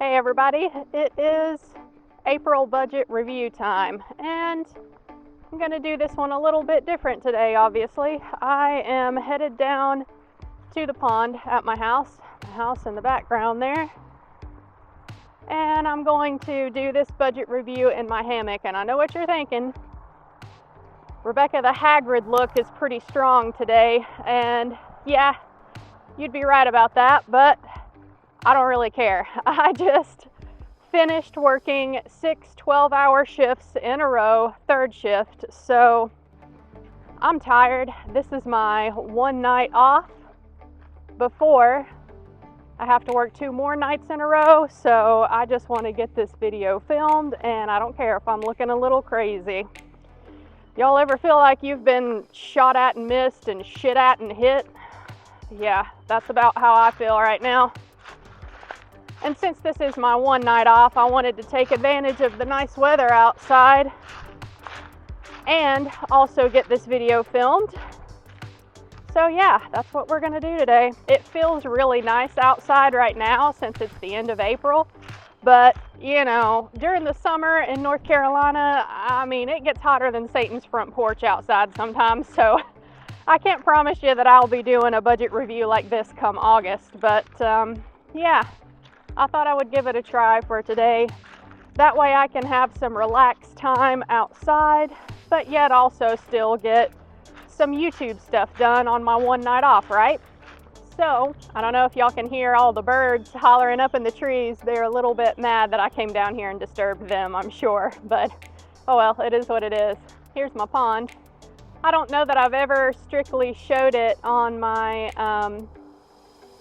Hey everybody, it is April budget review time, and I'm going to do this one a little bit different today, obviously. I am headed down to the pond at my house in the background there, and I'm going to do this budget review in my hammock. And I know what you're thinking. Rebecca, the Hagrid look is pretty strong today, and yeah, you'd be right about that, but I don't really care. I just finished working 6 12-hour shifts in a row, third shift, so I'm tired. This is my one night off before I have to work 2 more nights in a row, so I just want to get this video filmed, and I don't care if I'm looking a little crazy. Y'all ever feel like you've been shot at and missed and shit at and hit? Yeah, that's about how I feel right now. And since this is my one night off, I wanted to take advantage of the nice weather outside and also get this video filmed. So yeah, that's what we're gonna do today. It feels really nice outside right now since it's the end of April, but you know, during the summer in North Carolina, I mean, it gets hotter than Satan's front porch outside sometimes, so I can't promise you that I'll be doing a budget review like this come August, but yeah, I thought I would give it a try for today. That way I can have some relaxed time outside, but yet also still get some YouTube stuff done on my one night off, right? So, I don't know if y'all can hear all the birds hollering up in the trees. They're a little bit mad that I came down here and disturbed them, I'm sure, but oh well, it is what it is. Here's my pond. I don't know that I've ever strictly showed it on my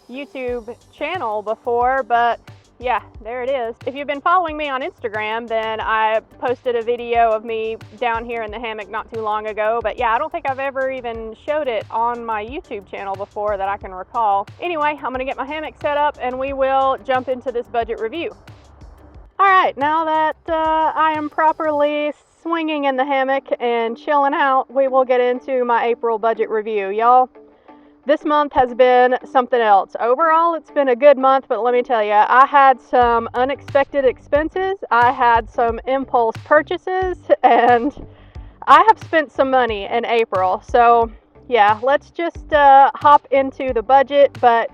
YouTube channel before, but yeah, there it is. If you've been following me on Instagram, then I posted a video of me down here in the hammock not too long ago, but yeah, I don't think I've ever even showed it on my YouTube channel before that I can recall. Anyway, I'm gonna get my hammock set up and we will jump into this budget review. All right, now that I am properly swinging in the hammock and chilling out, we will get into my April budget review. Y'all, this month has been something else. Overall, it's been a good month, but let me tell you, I had some unexpected expenses, I had some impulse purchases, and I have spent some money in April. So yeah, let's just hop into the budget. But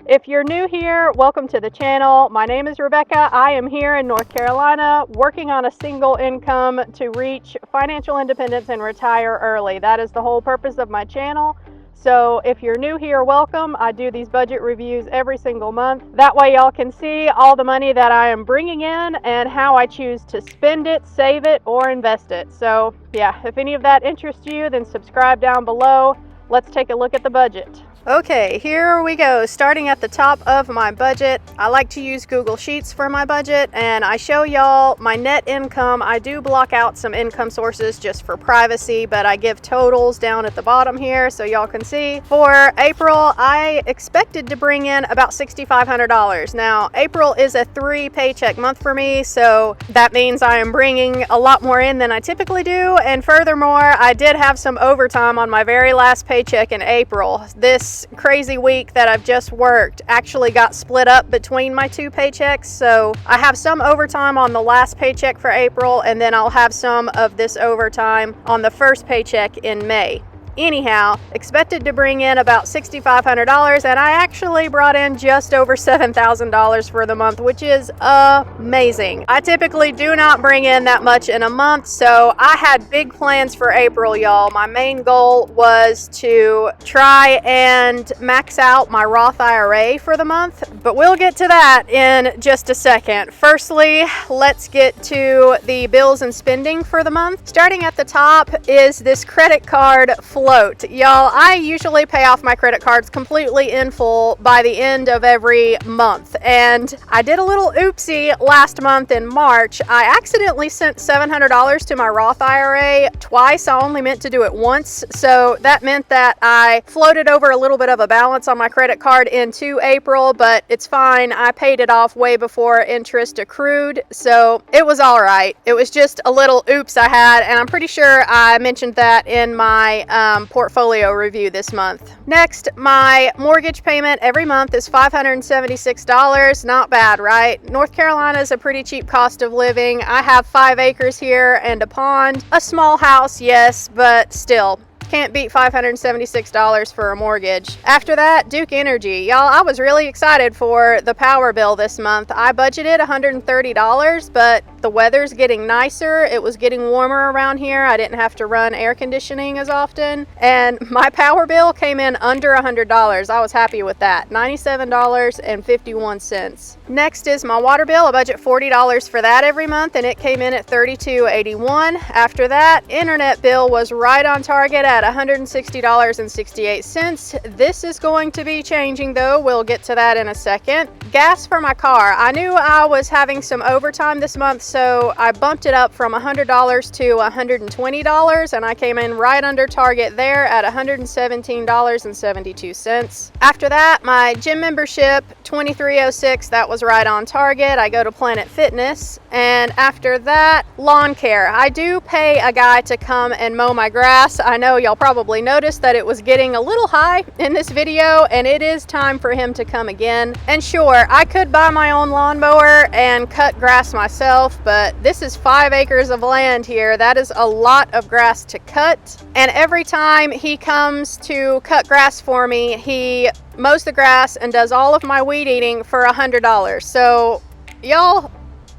if you're new here, welcome to the channel. My name is Rebecca. I am here in North Carolina working on a single income to reach financial independence and retire early. That is the whole purpose of my channel. So if you're new here, welcome. I do these budget reviews every single month. That way y'all can see all the money that I am bringing in and how I choose to spend it, save it, or invest it. So yeah, if any of that interests you, then subscribe down below. Let's take a look at the budget. Okay, here we go. Starting at the top of my budget, I like to use Google Sheets for my budget, and I show y'all my net income. I do block out some income sources just for privacy, but I give totals down at the bottom here so y'all can see. For April, I expected to bring in about $6,500. Now, April is a 3 paycheck month for me, so that means I am bringing a lot more in than I typically do, and furthermore, I did have some overtime on my very last paycheck in April. This crazy week that I've just worked actually got split up between my 2 paychecks, so I have some overtime on the last paycheck for April, and then I'll have some of this overtime on the first paycheck in May. Anyhow, expected to bring in about $6,500, and I actually brought in just over $7,000 for the month, which is amazing. I typically do not bring in that much in a month, so I had big plans for April, y'all. My main goal was to try and max out my Roth IRA for the month, but we'll get to that in just a second. Firstly, let's get to the bills and spending for the month. Starting at the top is this credit card float. Y'all, I usually pay off my credit cards completely in full by the end of every month, and I did a little oopsie last month in March. I accidentally sent $700 to my Roth IRA twice. I only meant to do it once, so that meant that I floated over a little bit of a balance on my credit card into April, but it's fine. I paid it off way before interest accrued, so it was all right. It was just a little oops I had, and I'm pretty sure I mentioned that in my portfolio review this month. Next, my mortgage payment every month is $576. Not bad, right? North Carolina is a pretty cheap cost of living. I have 5 acres here and a pond. A small house, yes, but still. Can't beat $576 for a mortgage. After that, Duke Energy. Y'all, I was really excited for the power bill this month. I budgeted $130, but the weather's getting nicer. It was getting warmer around here. I didn't have to run air conditioning as often. And my power bill came in under $100. I was happy with that. $97.51. Next is my water bill. I budget $40 for that every month, and it came in at $32.81. After that, internet bill was right on target at $160.68. This is going to be changing though. We'll get to that in a second. Gas for my car. I knew I was having some overtime this month, so I bumped it up from $100 to $120, and I came in right under target there at $117.72. After that, my gym membership, $23.06, that was right on target. I go to Planet Fitness. And after that, lawn care. I do pay a guy to come and mow my grass. I know y'all probably noticed that it was getting a little high in this video, and it is time for him to come again. And sure, I could buy my own lawnmower and cut grass myself, but this is 5 acres of land here. That is a lot of grass to cut. And every time he comes to cut grass for me, he mows the grass and does all of my weed eating for $100. So y'all,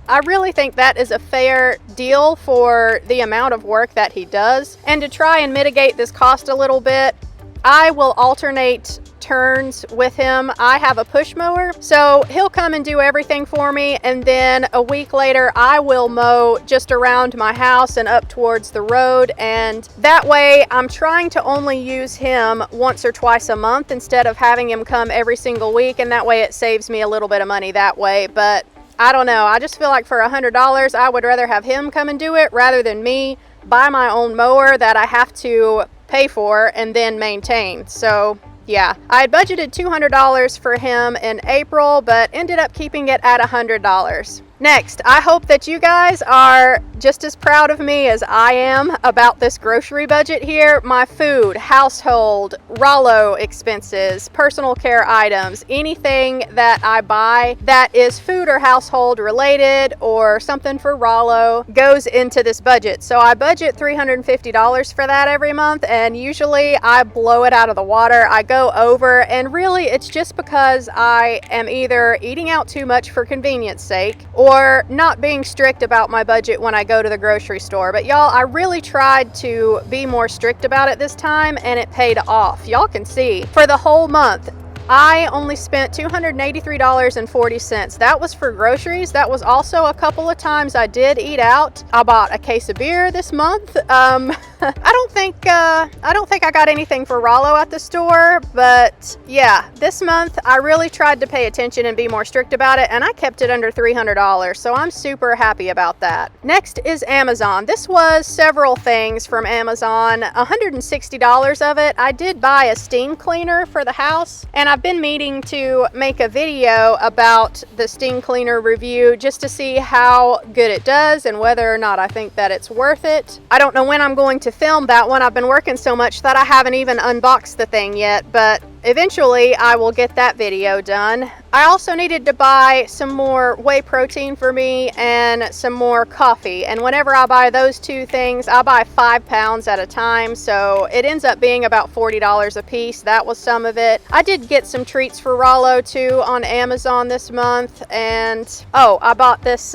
I really think that is a fair deal for the amount of work that he does. And to try and mitigate this cost a little bit, I will alternate turns with him. I have a push mower, so he'll come and do everything for me, and then a week later I will mow just around my house and up towards the road. And that way I'm trying to only use him once or twice a month instead of having him come every single week, and that way it saves me a little bit of money that way. But I don't know, I just feel like for $100 I would rather have him come and do it rather than me buy my own mower that I have to pay for and then maintain. So yeah, I had budgeted $200 for him in April, but ended up keeping it at $100. Next, I hope that you guys are just as proud of me as I am about this grocery budget here. My food, household, Rollo expenses, personal care items, anything that I buy that is food or household related or something for Rollo goes into this budget. So I budget $350 for that every month, and usually I blow it out of the water. I go over, and really it's just because I am either eating out too much for convenience sake or not being strict about my budget when I go to the grocery store. But y'all, I really tried to be more strict about it this time, and it paid off. Y'all can see for the whole month I only spent $283.40. That was for groceries. That was also a couple of times I did eat out. I bought a case of beer this month. I don't think I got anything for Rollo at the store, but yeah, this month I really tried to pay attention and be more strict about it, and I kept it under $300, so I'm super happy about that. Next is Amazon. This was several things from Amazon, $160 of it. I did buy a steam cleaner for the house, and I've been meaning to make a video about the steam cleaner review just to see how good it does and whether or not I think that it's worth it. I don't know when I'm going to film that one. I've been working so much that I haven't even unboxed the thing yet, but eventually I will get that video done. I also needed to buy some more whey protein for me and some more coffee, and whenever I buy those two things, I buy 5 pounds at a time, so it ends up being about $40 a piece. That was some of it. I did get some treats for Rollo too on Amazon this month, and oh, I bought this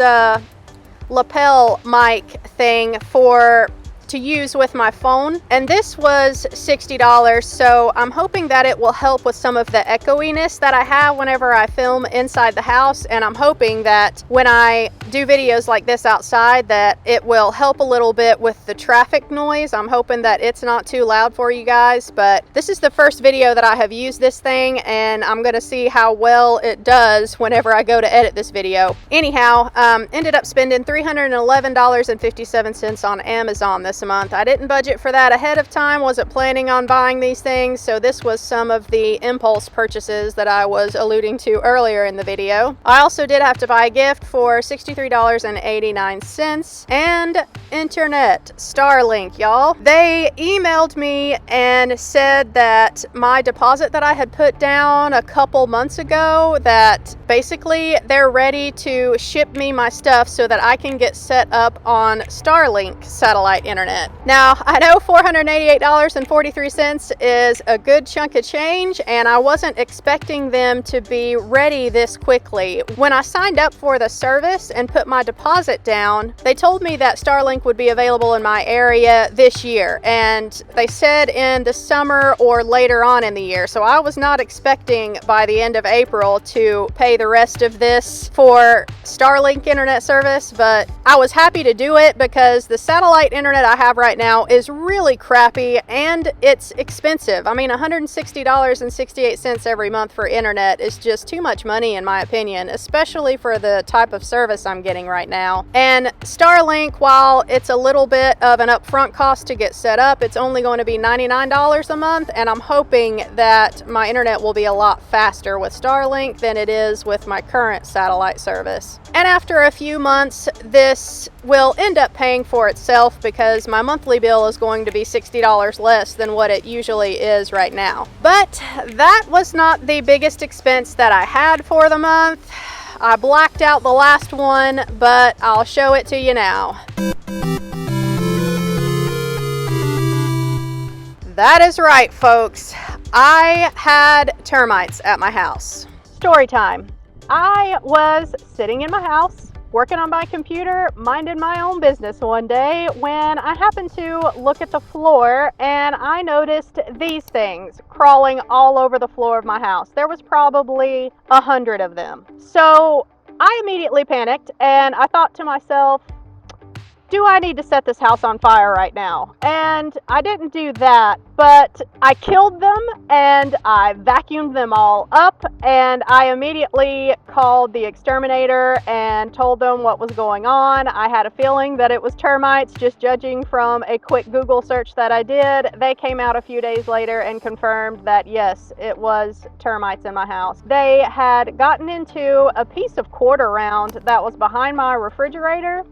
lapel mic thing to use with my phone, and this was $60, so I'm hoping that it will help with some of the echoiness that I have whenever I film inside the house, and I'm hoping that when I do videos like this outside that it will help a little bit with the traffic noise. I'm hoping that it's not too loud for you guys, but this is the first video that I have used this thing, and I'm gonna see how well it does whenever I go to edit this video. Anyhow, ended up spending $311.57 on Amazon this a month. I didn't budget for that ahead of time, wasn't planning on buying these things, so this was some of the impulse purchases that I was alluding to earlier in the video. I also did have to buy a gift for $63.89 and internet, Starlink, y'all. They emailed me and said that my deposit that I had put down a couple months ago, that basically they're ready to ship me my stuff so that I can get set up on Starlink satellite internet. Now, I know $488.43 is a good chunk of change, and I wasn't expecting them to be ready this quickly. When I signed up for the service and put my deposit down, they told me that Starlink would be available in my area this year, and they said in the summer or later on in the year. So I was not expecting by the end of April to pay the rest of this for Starlink internet service, but I was happy to do it because the satellite internet I have right now is really crappy and it's expensive. I mean, $160.68 every month for internet is just too much money in my opinion, especially for the type of service I'm getting right now. And Starlink, while it's a little bit of an upfront cost to get set up, it's only going to be $99 a month, and I'm hoping that my internet will be a lot faster with Starlink than it is with my current satellite service. And after a few months, this will end up paying for itself because my monthly bill is going to be $60 less than what it usually is right now. But that was not the biggest expense that I had for the month. I blacked out the last one, but I'll show it to you now. That is right, folks. I had termites at my house. Story time. I was sitting in my house, working on my computer, minding my own business one day when I happened to look at the floor and I noticed these things crawling all over the floor of my house. There was probably 100 of them. So I immediately panicked and I thought to myself, do I need to set this house on fire right now? And I didn't do that, but I killed them and I vacuumed them all up, and I immediately called the exterminator and told them what was going on. I had a feeling that it was termites, just judging from a quick Google search that I did. They came out a few days later and confirmed that yes, it was termites in my house. They had gotten into a piece of quarter round that was behind my refrigerator.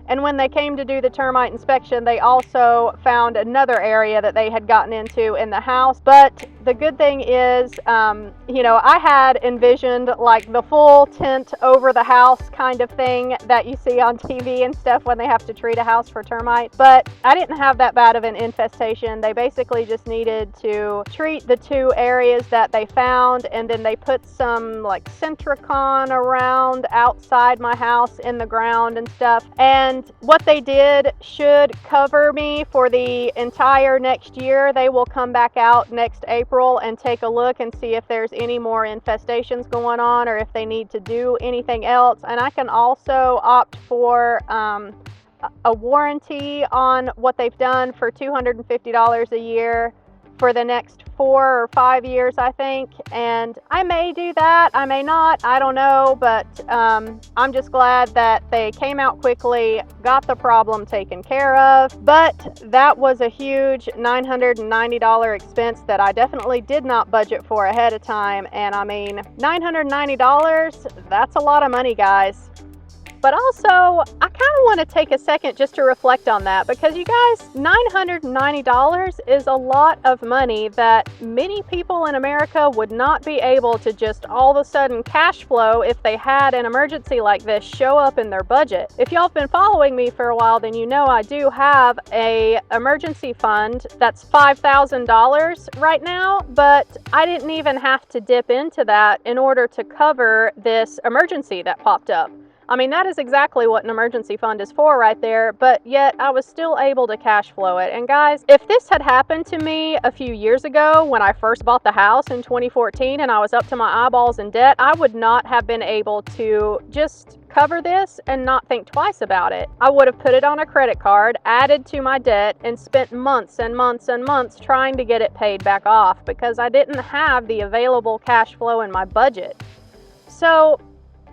And when they came to do the termite inspection, they also found another area that they had gotten into in the house. But the good thing is, I had envisioned like the full tent over the house kind of thing that you see on TV and stuff when they have to treat a house for termites. But I didn't have that bad of an infestation. They basically just needed to treat the two areas that they found, and then they put some like Centricon around outside my house in the ground and stuff. And what they did should cover me for the entire next year. They will come back out next April and take a look and see if there's any more infestations going on or if they need to do anything else. And I can also opt for a warranty on what they've done for $250 a year for the next 4 or 5 years, I think. And I may do that, I may not, I don't know, but I'm just glad that they came out quickly, got the problem taken care of. But that was a huge $990 expense that I definitely did not budget for ahead of time. And I mean, $990, that's a lot of money, guys. But also, I kind of want to take a second just to reflect on that, because you guys, $990 is a lot of money that many people in America would not be able to just all of a sudden cash flow if they had an emergency like this show up in their budget. If y'all have been following me for a while, then you know I do have a emergency fund that's $5,000 right now, but I didn't even have to dip into that in order to cover this emergency that popped up. I mean, that is exactly what an emergency fund is for right there, but yet I was still able to cash flow it. And guys, if this had happened to me a few years ago when I first bought the house in 2014 and I was up to my eyeballs in debt, I would not have been able to just cover this and not think twice about it. I would have put it on a credit card, added to my debt, and spent months and months and months trying to get it paid back off because I didn't have the available cash flow in my budget. So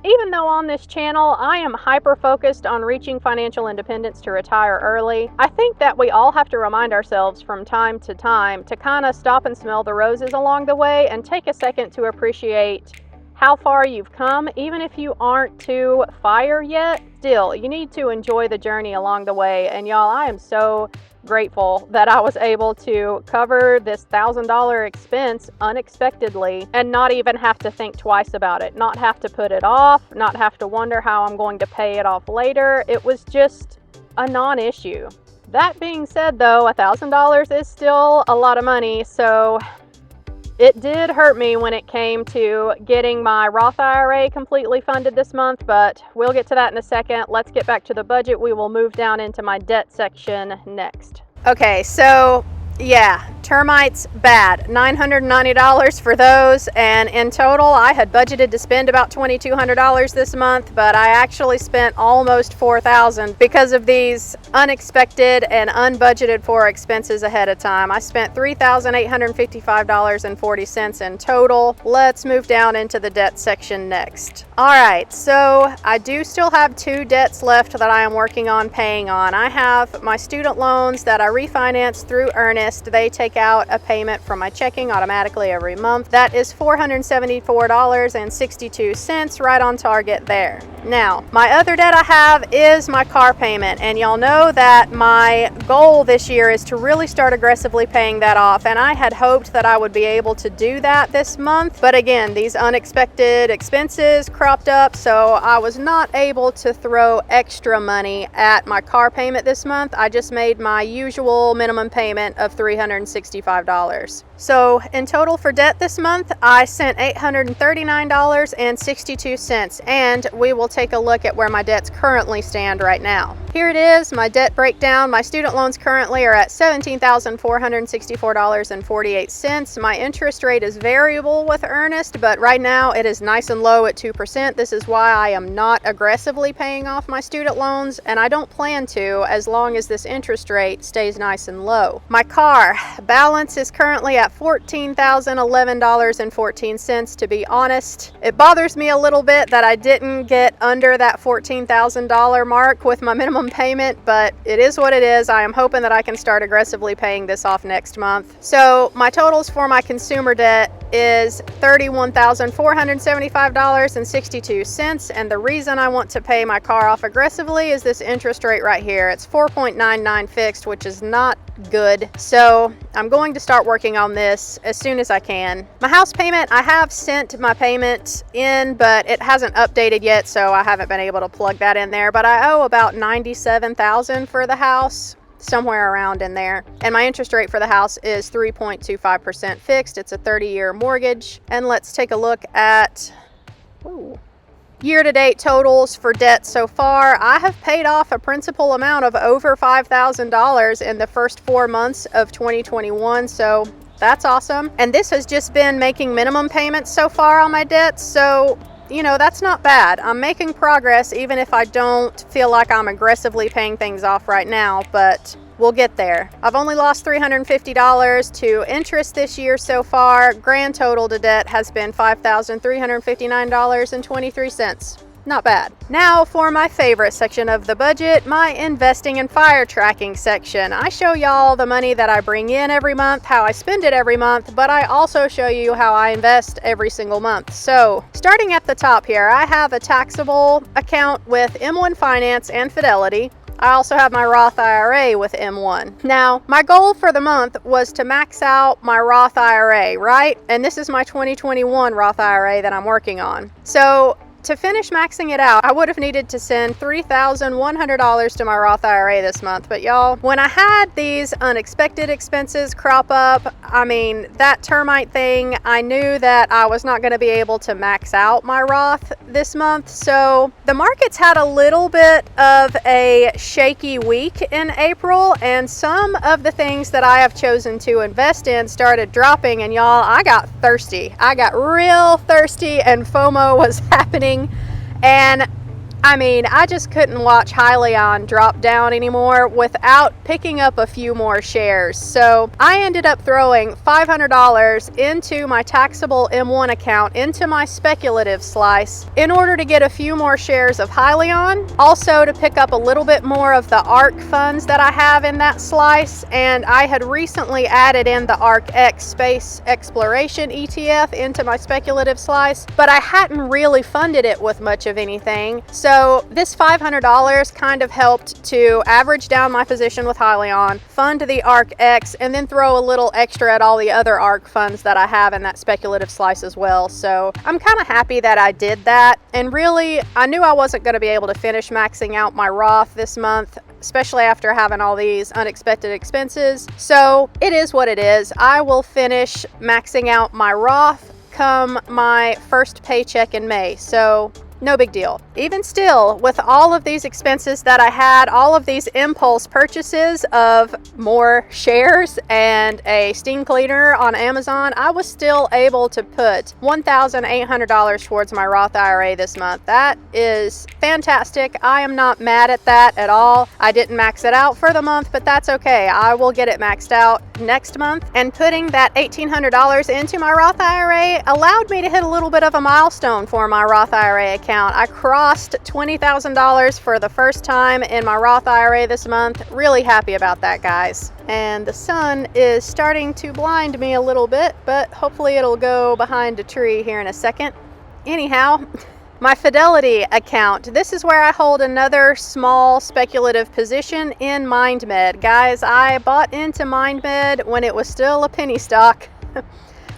Even though on this channel I am hyper focused on reaching financial independence to retire early, I think that we all have to remind ourselves from time to kind of stop and smell the roses along the way and take a second to appreciate how far you've come. Even if you aren't to FIRE yet, still, you need to enjoy the journey along the way. And y'all, I am so grateful that I was able to cover this $1,000 expense unexpectedly and not even have to think twice about it, not have to put it off, not have to wonder how I'm going to pay it off later. It was just a non-issue. That being said though, $1,000 is still a lot of money, so it did hurt me when it came to getting my Roth IRA completely funded this month, but we'll get to that in a second. Let's get back to the budget. We will move down into my debt section next. Okay, so yeah, termites bad. $990 for those, and in total I had budgeted to spend about $2,200 this month, but I actually spent almost $4,000 because of these unexpected and unbudgeted for expenses ahead of time. I spent $3,855.40 in total. Let's move down into the debt section next. All right, so I do still have 2 debts left that I am working on paying on. I have my student loans that I refinanced through Earnest. They take out a payment from my checking automatically every month. That is $474.62, right on target there. Now, my other debt I have is my car payment, and y'all know that my goal this year is to really start aggressively paying that off, and I had hoped that I would be able to do that this month, but again, these unexpected expenses cropped up, so I was not able to throw extra money at my car payment this month. I just made my usual minimum payment of $365. So in total for debt this month, I sent $839.62, and we will take a look at where my debts currently stand right now. Here it is, my debt breakdown. My student loans currently are at $17,464.48. My interest rate is variable with Earnest, but right now it is nice and low at 2%. This is why I am not aggressively paying off my student loans, and I don't plan to as long as this interest rate stays nice and low. My car balance is currently at $14,011.14. To be honest, it bothers me a little bit that I didn't get under that $14,000 mark with my minimum payment, but it is what it is. I am hoping that I can start aggressively paying this off next month. So my totals for my consumer debt is $31,475.62, and the reason I want to pay my car off aggressively is this interest rate right here. It's 4.99 fixed, which is not good, so I'm going to start working on this as soon as I can. My house payment, I have sent my payment in, but it hasn't updated yet, so I haven't been able to plug that in there, but I owe about $97,000 for the house, somewhere around in there, and my interest rate for the house is 3.25% fixed. It's a 30-year mortgage. And let's take a look at year-to-date totals for debt so far. I have paid off a principal amount of over $5,000 in the first 4 months of 2021, so that's awesome. And this has just been making minimum payments so far on my debts, so you know, that's not bad. I'm making progress even if I don't feel like I'm aggressively paying things off right now, but we'll get there. I've only lost $350 to interest this year so far. Grand total to debt has been $5,359.23. Not bad. Now for my favorite section of the budget, my investing and FIRE tracking section. I show y'all the money that I bring in every month, how I spend it every month, but I also show you how I invest every single month. So starting at the top here, I have a taxable account with M1 Finance and Fidelity. I also have my Roth IRA with M1. Now, my goal for the month was to max out my Roth IRA, right? And this is my 2021 Roth IRA that I'm working on. So to finish maxing it out, I would have needed to send $3,100 to my Roth IRA this month. But y'all, when I had these unexpected expenses crop up, I mean, that termite thing, I knew that I was not going to be able to max out my Roth this month. So the markets had a little bit of a shaky week in April, and some of the things that I have chosen to invest in started dropping, and y'all, I got thirsty. I got real thirsty, and FOMO was happening. And I mean, I just couldn't watch Hyliion drop down anymore without picking up a few more shares. So I ended up throwing $500 into my taxable M1 account, into my speculative slice, in order to get a few more shares of Hyliion, also to pick up a little bit more of the ARK funds that I have in that slice. And I had recently added in the ARK X Space Exploration ETF into my speculative slice, but I hadn't really funded it with much of anything. So this $500 kind of helped to average down my position with Hyliion, fund the ARK X, and then throw a little extra at all the other ARK funds that I have in that speculative slice as well. So I'm kind of happy that I did that. And really, I knew I wasn't going to be able to finish maxing out my Roth this month, especially after having all these unexpected expenses. So it is what it is. I will finish maxing out my Roth come my first paycheck in May. So no big deal. Even still, with all of these expenses that I had, all of these impulse purchases of more shares and a steam cleaner on Amazon, I was still able to put $1,800 towards my Roth IRA this month. That is fantastic. I am not mad at that at all. I didn't max it out for the month, but that's okay. I will get it maxed out next month. And putting that $1,800 into my Roth IRA allowed me to hit a little bit of a milestone for my Roth IRA account. I crossed $20,000 for the first time in my Roth IRA this month. Really happy about that, guys. And the sun is starting to blind me a little bit, but hopefully it'll go behind a tree here in a second. Anyhow, my Fidelity account. This is where I hold another small speculative position in MindMed. Guys, I bought into MindMed when it was still a penny stock.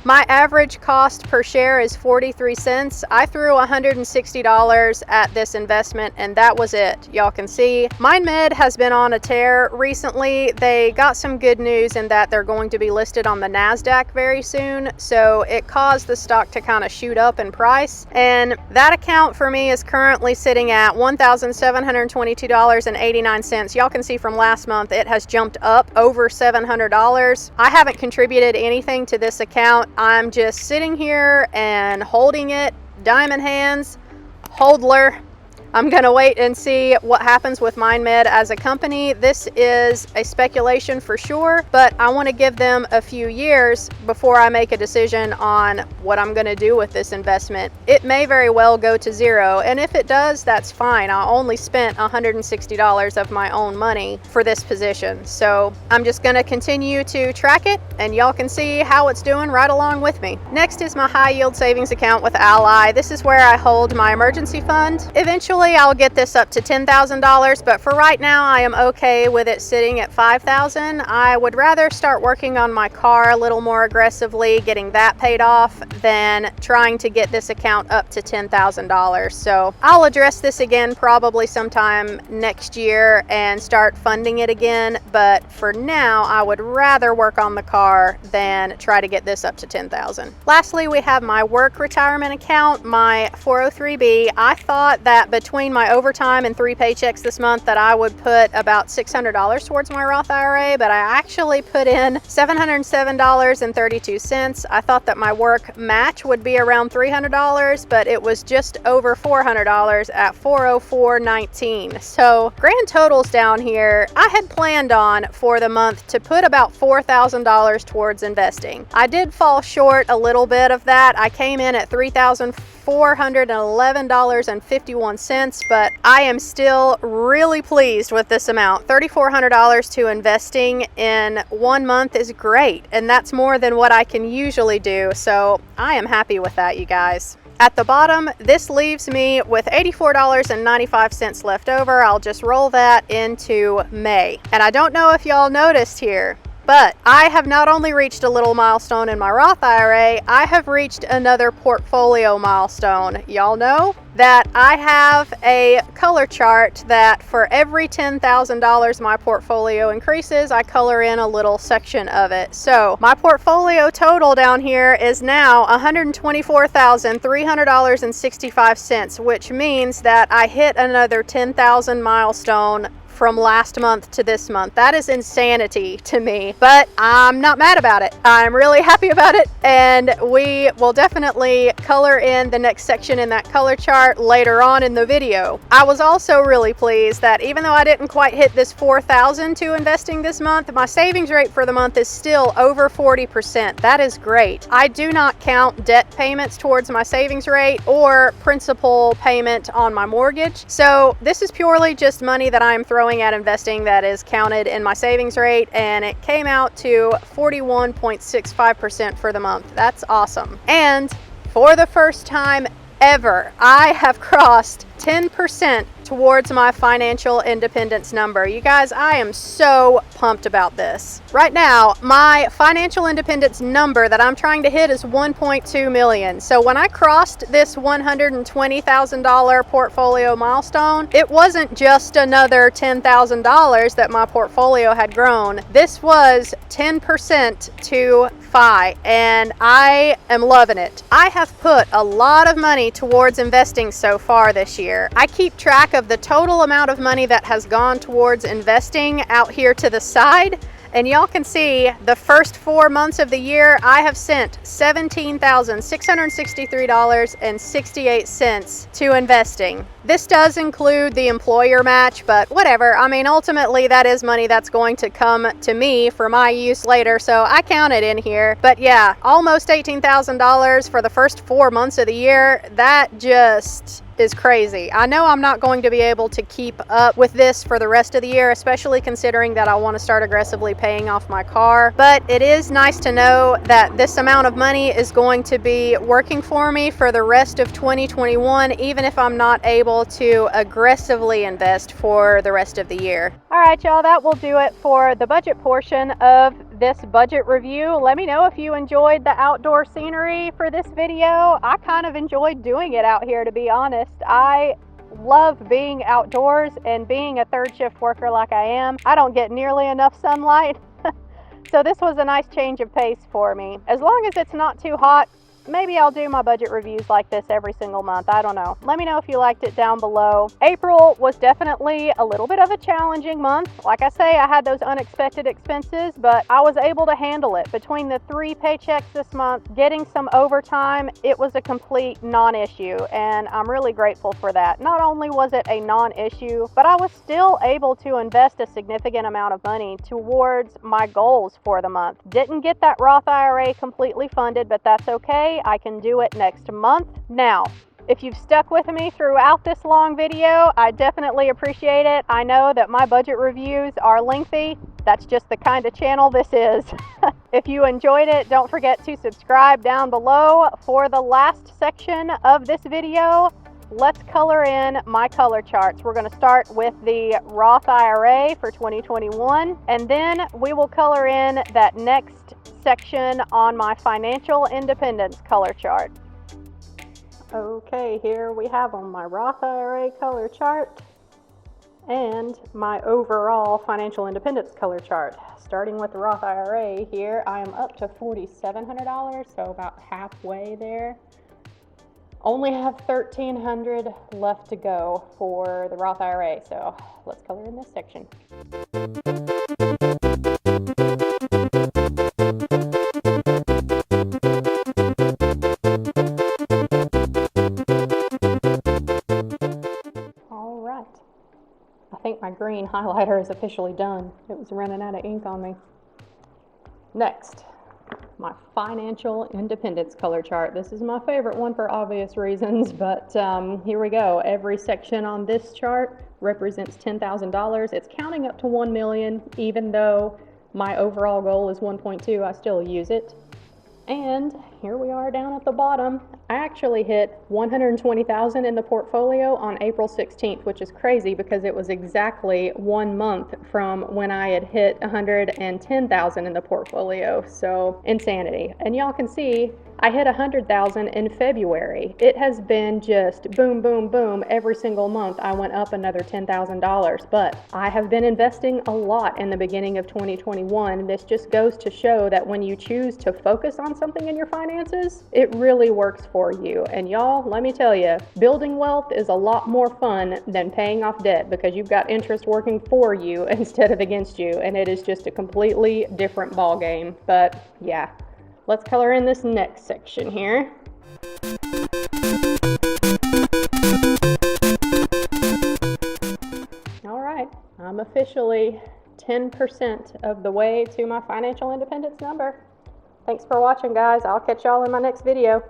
My average cost per share is 43 cents. I threw $160 at this investment, and that was it. Y'all can see MindMed has been on a tear recently. They got some good news in that they're going to be listed on the NASDAQ very soon, so it caused the stock to kind of shoot up in price. And that account for me is currently sitting at $1,722.89. Y'all can see from last month it has jumped up over $700. I haven't contributed anything to this account. I'm just sitting here and holding it, diamond hands, holdler. I'm going to wait and see what happens with MindMed as a company. This is a speculation for sure, but I want to give them a few years before I make a decision on what I'm going to do with this investment. It may very well go to zero, and if it does, that's fine. I only spent $160 of my own money for this position, so I'm just going to continue to track it, and y'all can see how it's doing right along with me. Next is my high yield savings account with Ally. This is where I hold my emergency fund. Eventually, I'll get this up to $10,000, but for right now, I am okay with it sitting at $5,000. I would rather start working on my car a little more aggressively, getting that paid off, than trying to get this account up to $10,000. So I'll address this again probably sometime next year and start funding it again, but for now, I would rather work on the car than try to get this up to $10,000. Lastly, we have my work retirement account, my 403B. I thought that between my overtime and 3 paychecks this month that I would put about $600 towards my Roth IRA, but I actually put in $707.32. I thought that my work match would be around $300, but it was just over $400 at $404.19. So grand totals down here, I had planned on for the month to put about $4,000 towards investing. I did fall short a little bit of that. I came in at $3,411.51, but I am still really pleased with this amount. $3,400 to investing in 1 month is great, and that's more than what I can usually do, so I am happy with that, you guys. At the bottom, this leaves me with $84.95 left over. I'll just roll that into May. And I don't know if y'all noticed here, but I have not only reached a little milestone in my Roth IRA, I have reached another portfolio milestone. Y'all know that I have a color chart that for every $10,000 my portfolio increases, I color in a little section of it. So my portfolio total down here is now $124,300.65, which means that I hit another 10,000 milestone from last month to this month. That is insanity to me, but I'm not mad about it. I'm really happy about it, and we will definitely color in the next section in that color chart later on in the video. I was also really pleased that even though I didn't quite hit this $4,000 to investing this month, my savings rate for the month is still over 40%. That is great. I do not count debt payments towards my savings rate or principal payment on my mortgage. So this is purely just money that I'm throwing at investing that is counted in my savings rate, and it came out to 41.65% for the month. That's awesome. And for the first time ever, I have crossed 10% towards my financial independence number. You guys, I am so pumped about this. Right now, my financial independence number that I'm trying to hit is 1.2 million. So when I crossed this $120,000 portfolio milestone, it wasn't just another $10,000 that my portfolio had grown. This was 10% to FI, and I am loving it. I have put a lot of money towards investing so far this year. I keep track of the total amount of money that has gone towards investing out here to the side, and y'all can see the first 4 months of the year I have sent $17,663.68 to investing. This does include the employer match, but whatever. I mean, ultimately that is money that's going to come to me for my use later, so I count it in here. But yeah, almost $18,000 for the first 4 months of the year. That just is crazy. I know I'm not going to be able to keep up with this for the rest of the year, especially considering that I want to start aggressively paying off my car, but it is nice to know that this amount of money is going to be working for me for the rest of 2021, even if I'm not able to aggressively invest for the rest of the year. All right, y'all, that will do it for the budget portion of this budget review. Let me know if you enjoyed the outdoor scenery for this video. I kind of enjoyed doing it out here, to be honest. I love being outdoors, and being a third shift worker like I am, I don't get nearly enough sunlight. So this was a nice change of pace for me. As long as it's not too hot, maybe I'll do my budget reviews like this every single month. I don't know. Let me know if you liked it down below. April was definitely a little bit of a challenging month. Like I say, I had those unexpected expenses, but I was able to handle it. Between the 3 paychecks this month, getting some overtime, it was a complete non-issue, and I'm really grateful for that. Not only was it a non-issue, but I was still able to invest a significant amount of money towards my goals for the month. Didn't get that Roth IRA completely funded, but that's okay. I can do it next month. Now, if you've stuck with me throughout this long video, I definitely appreciate it. I know that my budget reviews are lengthy. That's just the kind of channel this is. If you enjoyed it, don't forget to subscribe down below. For the last section of this video, let's color in my color charts. We're going to start with the Roth IRA for 2021, and then we will color in that next section on my financial independence color chart. Okay, here we have on my Roth IRA color chart and my overall financial independence color chart. Starting with the Roth IRA here, I am up to $4,700, so about halfway there. Only have $1,300 left to go for the Roth IRA, so let's color in this section. All right. I think my green highlighter is officially done. It was running out of ink on me. Next, my financial independence color chart. This is my favorite one for obvious reasons, but here we go. Every section on this chart represents $10,000. It's counting up to 1 million, even though my overall goal is 1.2, I still use it. And here we are down at the bottom. I actually hit 120,000 in the portfolio on April 16th, which is crazy because it was exactly 1 month from when I had hit 110,000 in the portfolio. So insanity. And y'all can see I hit 100,000 in February. It has been just boom, boom, boom. Every single month I went up another $10,000, but I have been investing a lot in the beginning of 2021. This just goes to show that when you choose to focus on something in your finances, it really works for you. And y'all, let me tell you, building wealth is a lot more fun than paying off debt because you've got interest working for you instead of against you, and it is just a completely different ball game. But yeah, let's color in this next section here. All right, I'm officially 10% of the way to my financial independence number. Thanks for watching, guys. I'll catch y'all in my next video.